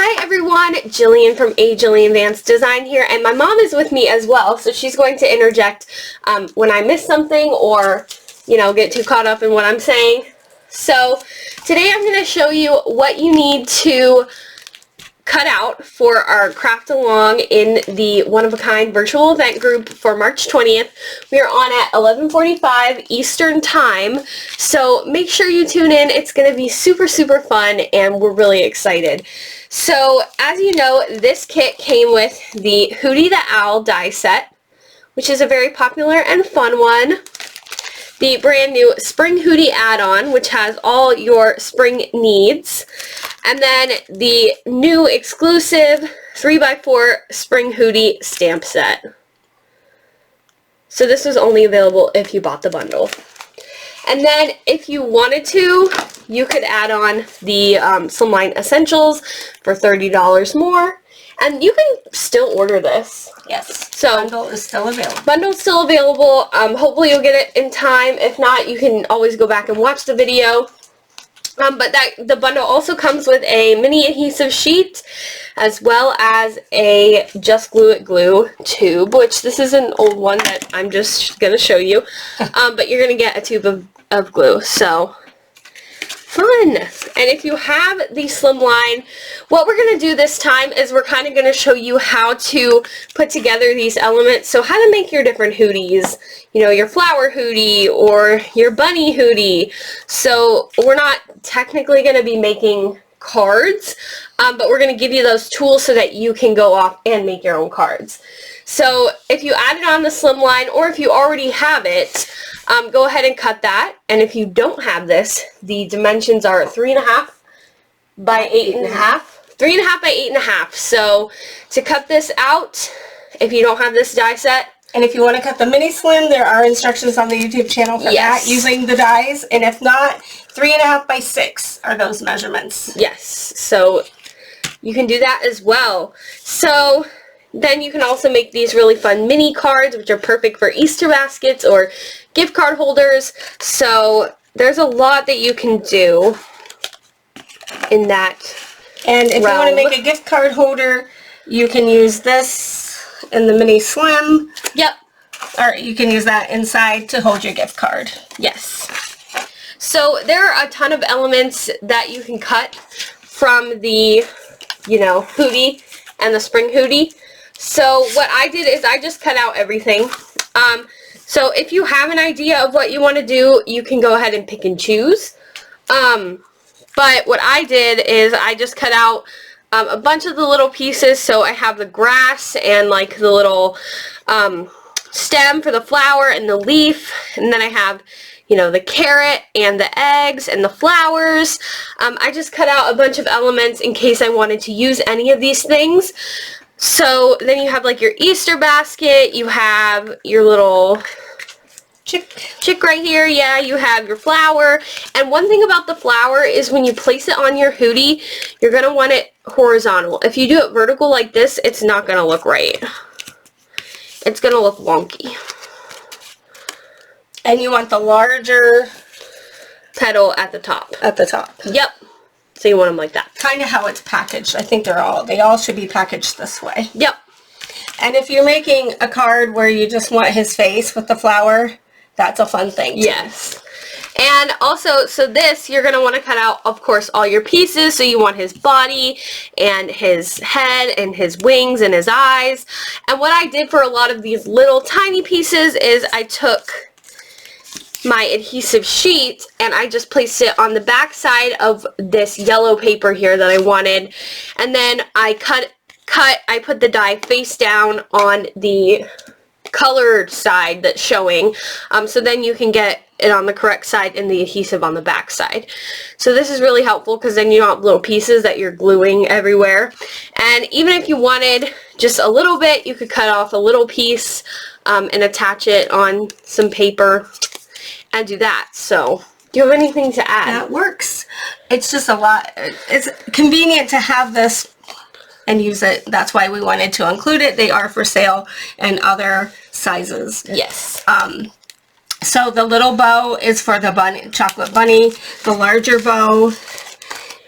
Hi everyone, Jillian from Jillian Vance Design here, and my mom is with me as well, so she's going to interject when I miss something or, get too caught up in what I'm saying. So today I'm going to show you what you need to cut out for our craft along in the one-of-a-kind virtual event group for March 20th. We are on at 11:45 Eastern Time, so make sure you tune in. It's going to be super fun, and we're really excited. So as you know, this kit came with the Hootie the Owl die set, which is a very popular and fun one. The brand new Spring Hootie add-on, which has all your spring needs. And then the new exclusive 3x4 Spring Hootie stamp set. So this was only available if you bought the bundle. And then if you wanted to, you could add on the Slimline Essentials for $30 more. And you can still order this. Yes, so bundle is still available. Bundle's still available. Hopefully you'll get it in time. If not, you can always go back and watch the video. But the bundle also comes with a mini adhesive sheet as well as a Just Glue It glue tube, which this is an old one that I'm just going to show you. But you're going to get a tube of glue. So fun. And if you have the Slimline, what we're going to do this time is we're kind of going to show you how to put together these elements. So how to make your different hoodies, your flower hoodie or your bunny hoodie. So we're not technically going to be making cards, but we're going to give you those tools so that you can go off and make your own cards. So if you added on the Slimline or if you already have it, go ahead and cut that. And if you don't have this, the dimensions are 3.5 by 8.5. 3.5 by 8.5. So to cut this out, if you don't have this die set. And if you want to cut the mini slim, there are instructions on the YouTube channel for that using the dies. And if not, 3.5 by 6 are those measurements. Yes. So you can do that as well. So then you can also make these really fun mini cards, which are perfect for Easter baskets or gift card holders. So there's a lot that you can do in that And if you want to make a gift card holder, you can use this in the mini slim. Yep. Or you can use that inside to hold your gift card. Yes. So there are a ton of elements that you can cut from the, hoodie and the spring hoodie. So what I did is I just cut out everything. So if you have an idea of what you want to do, you can go ahead and pick and choose. But what I did is I just cut out a bunch of the little pieces. So I have the grass and like the little stem for the flower and the leaf. And then I have, the carrot and the eggs and the flowers. I just cut out a bunch of elements in case I wanted to use any of these things. So then you have like your Easter basket, you have your little chick right here, yeah, you have your flower. And one thing about the flower is when you place it on your hoodie, you're going to want it horizontal. If you do it vertical like this, it's not going to look right. It's going to look wonky. And you want the larger petal at the top. At the top. Yep. So you want them like that. Kind of how it's packaged. I think they all should be packaged this way. Yep. And if you're making a card where you just want his face with the flower, that's a fun thing too. Yes. And also, so this, you're going to want to cut out, of course, all your pieces. So you want his body and his head and his wings and his eyes. And what I did for a lot of these little tiny pieces is I took my adhesive sheet and I just placed it on the back side of this yellow paper here that I wanted, and then I I put the die face down on the colored side that's showing, so then you can get it on the correct side and the adhesive on the back side. So this is really helpful because then you don't have little pieces that you're gluing everywhere. And even if you wanted just a little bit, you could cut off a little piece and attach it on some paper and do that. So do you have anything to add? That works. It's just a lot. It's convenient to have this and use it. That's why we wanted to include it. They are for sale in other sizes. Yes. So the little bow is for the bunny, chocolate bunny. The larger bow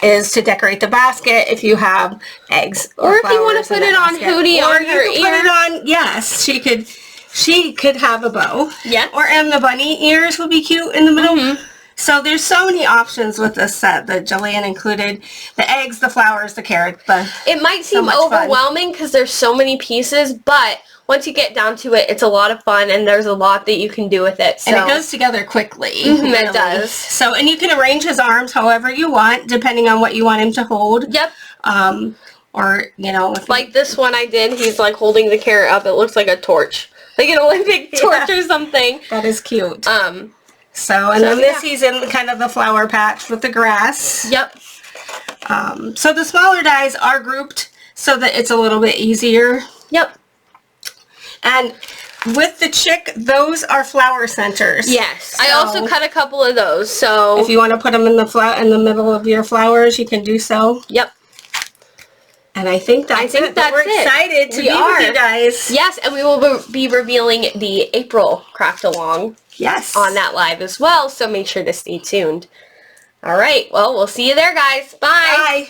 is to decorate the basket if you have eggs Or if you want flowers to in put it that on basket. Hootie Or on you her could ear. put it on, yes, she could have a bow. Yes. Or and the bunny ears would be cute in the middle. So there's so many options with this set that Jillian included. The eggs, the flowers, the carrot. It might seem much fun. overwhelming because there's so many pieces, but once you get down to it, it's a lot of fun, and there's a lot that you can do with it. So. And it goes together quickly. It does. So, and you can arrange his arms however you want, depending on what you want him to hold. Yep. Or, you know. Like this one I did, he's like holding the carrot up. It looks like a torch. Like an Olympic torch or something. That is cute. So then this he's in kind of the flower patch with the grass. Yep. So the smaller dies are grouped so that it's a little bit easier. Yep. And with the chick, those are flower centers. Yes. So I also cut a couple of those, so. If you want to put them in the middle of your flowers, you can do so. Yep. And I think that's it. We're excited to be with you guys. Yes, and we will be revealing the April craft along. Yes. On that live as well, so make sure to stay tuned. All right, well, we'll see you there, guys. Bye. Bye.